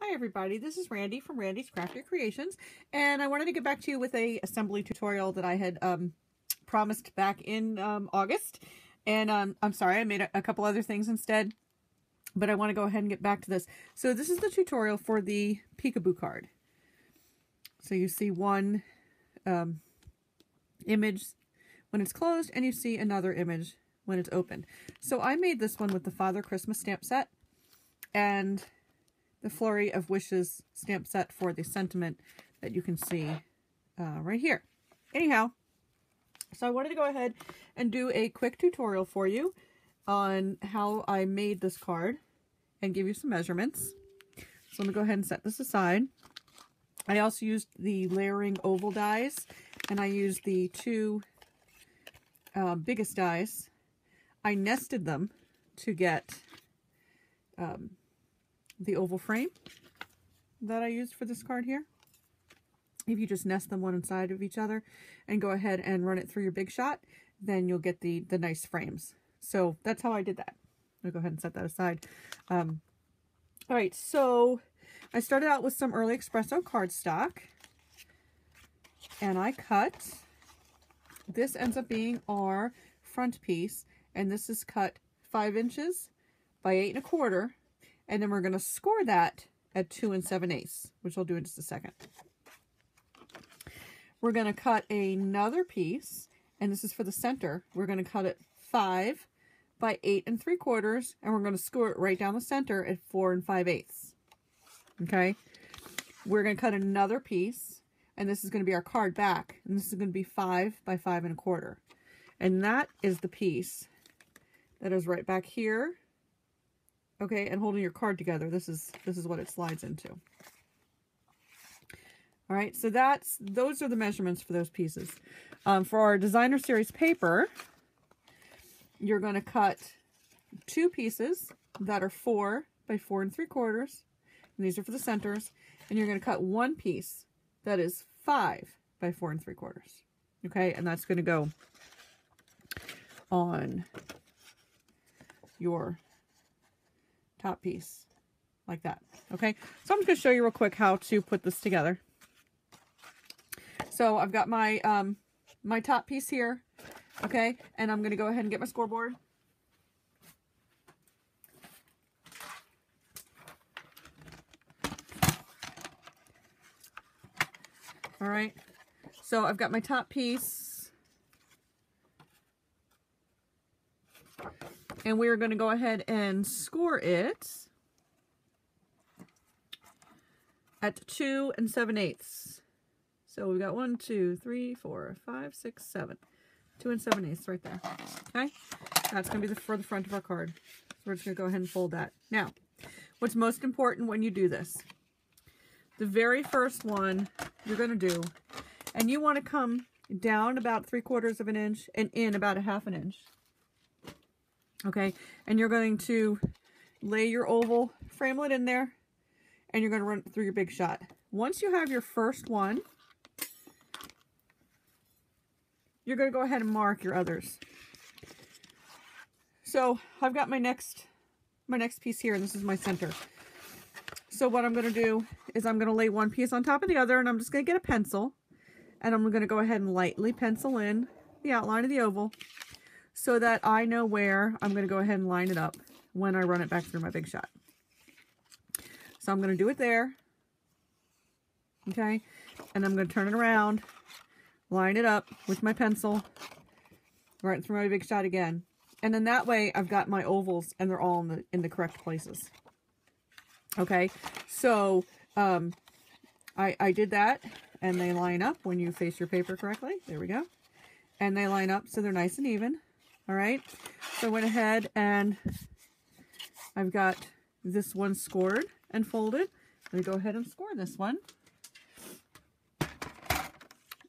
Hi everybody, this is Randy from Randy's Crafty Creations, and I wanted to get back to you with a assembly tutorial that I had promised back in August. And I'm sorry, I made a couple other things instead, but I want to go ahead and get back to this. So this is the tutorial for the Peekaboo card. So you see one image when it's closed, and you see another image when it's open. So I made this one with the Father Christmas stamp set and the Flurry of Wishes stamp set for the sentiment that you can see right here. Anyhow, so I wanted to go ahead and do a quick tutorial for you on how I made this card and give you some measurements. So I'm going to go ahead and set this aside. I also used the layering oval dies, and I used the two biggest dies. I nested them to get the oval frame that I used for this card here. If you just nest them one inside of each other and go ahead and run it through your Big Shot, then you'll get the nice frames. So that's how I did that. I'll go ahead and set that aside. All right, so I started out with some Early Espresso cardstock, and I cut. This ends up being our front piece, and this is cut 5 inches by 8 1/4. And then we're going to score that at 2 7/8, which I'll do in just a second. We're going to cut another piece, and this is for the center. We're going to cut it 5 by 8 3/4, and we're going to score it right down the center at 4 5/8. Okay? We're going to cut another piece, and this is going to be our card back, and this is going to be 5 by 5 1/4. And that is the piece that is right back here. Okay, and holding your card together, this is what it slides into. All right, so those are the measurements for those pieces. For our designer series paper, you're going to cut 2 pieces that are 4 by 4 3/4, and these are for the centers. And you're going to cut 1 piece that is 5 by 4 3/4. Okay, and that's going to go on your top piece like that. Okay, so I'm just going to show you real quick how to put this together. So I've got my my top piece here, okay, and I'm going to go ahead and get my scoreboard. All right, so I've got my top piece, and we're going to go ahead and score it at 2 7/8. So we've got 1, 2, 3, 4, 5, 6, 7. 2 7/8 right there. Okay, that's going to be for the front of our card. So we're just going to go ahead and fold that. Now, what's most important when you do this? The very first one you're going to do, and you want to come down about 3/4 of an inch and in about 1/2 inch. Okay, and you're going to lay your oval framelit in there, and you're going to run it through your Big Shot. Once you have your first one, you're going to go ahead and mark your others. So I've got my next piece here, and this is my center. So what I'm going to do is I'm going to lay one piece on top of the other, and I'm just going to get a pencil, and I'm going to go ahead and lightly pencil in the outline of the oval, so that I know where I'm going to go ahead and line it up when I run it back through my Big Shot. So I'm going to do it there. Okay. And I'm going to turn it around, line it up with my pencil, right through my Big Shot again. And then that way I've got my ovals and they're all in the correct places. Okay. So I did that, and they line up when you face your paper correctly. There we go. And they line up so they're nice and even. All right, so I went ahead and I've got this one scored and folded. Let me go ahead and score this one.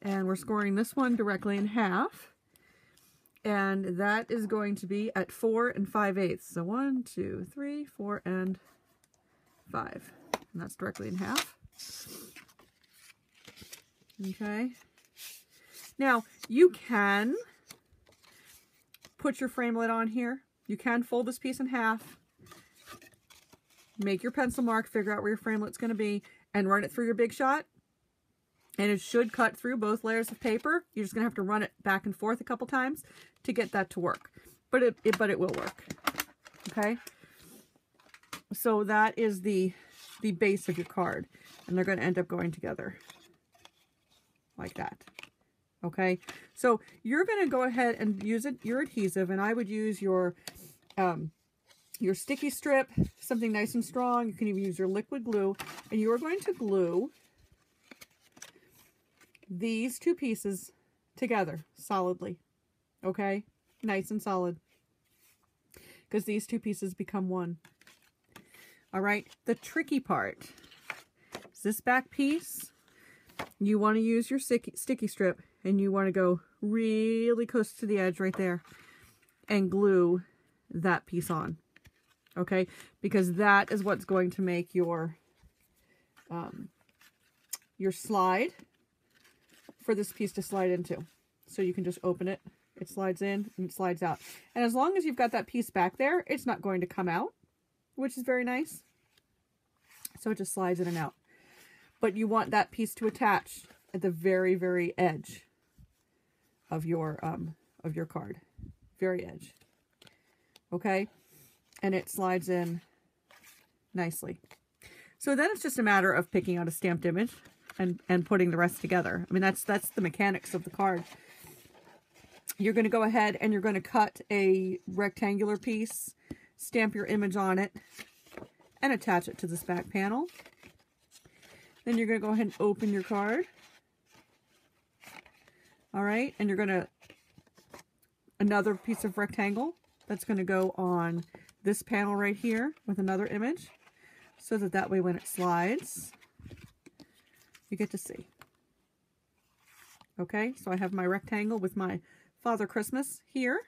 And we're scoring this one directly in half. And that is going to be at 4 5/8. So 1, 2, 3, 4, and 5. And that's directly in half. Okay. Now, you can put your framelit on here. You can fold this piece in half. make your pencil mark, figure out where your framelit going to be, and run it through your Big Shot. And it should cut through both layers of paper. You're just going to have to run it back and forth a couple times to get that to work. But it will work. Okay? So that is the base of your card. And they're going to end up going together. Like that. Okay? So you're going to go ahead and use your adhesive. And I would use your sticky strip, something nice and strong. You can even use your liquid glue. And you are going to glue these two pieces together solidly. Okay? Nice and solid. Because these two pieces become one. All right? The tricky part is this back piece. You want to use your sticky strip and you want to go really close to the edge right there and glue that piece on. Okay? Because that is what's going to make your slide for this piece to slide into. So you can just open it. It slides in and it slides out. And as long as you've got that piece back there, it's not going to come out, which is very nice. So it just slides in and out. But you want that piece to attach at the very, very edge of your card. Very edge. Okay? And it slides in nicely. So then it's just a matter of picking out a stamped image and putting the rest together. I mean, that's the mechanics of the card. You're going to go ahead and you're going to cut a rectangular piece, stamp your image on it, and attach it to this back panel. Then you're going to go ahead and open your card. All right, and you're going to, another piece of rectangle that's going to go on this panel right here with another image, so that way when it slides, you get to see. Okay, so I have my rectangle with my Father Christmas here.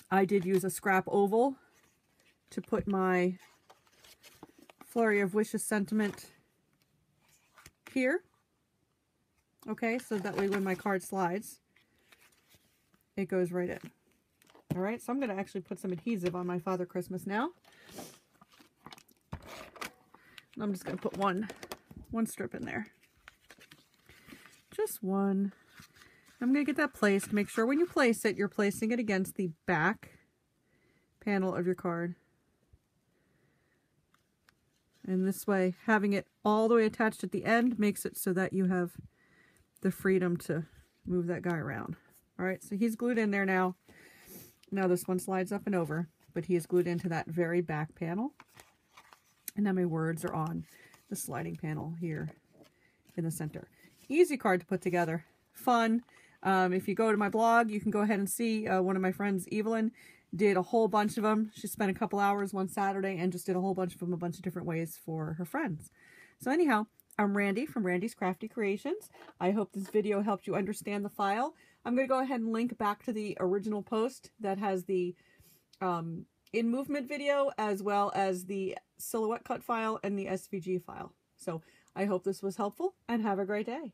I did use a scrap oval to put my Flurry of Wishes sentiment here. Okay, so that way when my card slides, it goes right in. All right, so I'm going to actually put some adhesive on my Father Christmas now. I'm just going to put one strip in there. Just one. I'm going to get that placed. Make sure when you place it, you're placing it against the back panel of your card. And this way, having it all the way attached at the end makes it so that you have the freedom to move that guy around. All right, so he's glued in there now. Now this one slides up and over, but he is glued into that very back panel. And now my words are on the sliding panel here in the center. Easy card to put together. Fun. If you go to my blog, you can go ahead and see one of my friends, Evelyn, did a whole bunch of them. She spent a couple hours one Saturday and just did a whole bunch of them a bunch of different ways for her friends. So anyhow, I'm Randy from Randy's Crafty Creations. I hope this video helped you understand the file. I'm going to go ahead and link back to the original post that has the in movement video as well as the silhouette cut file and the SVG file. So I hope this was helpful and have a great day.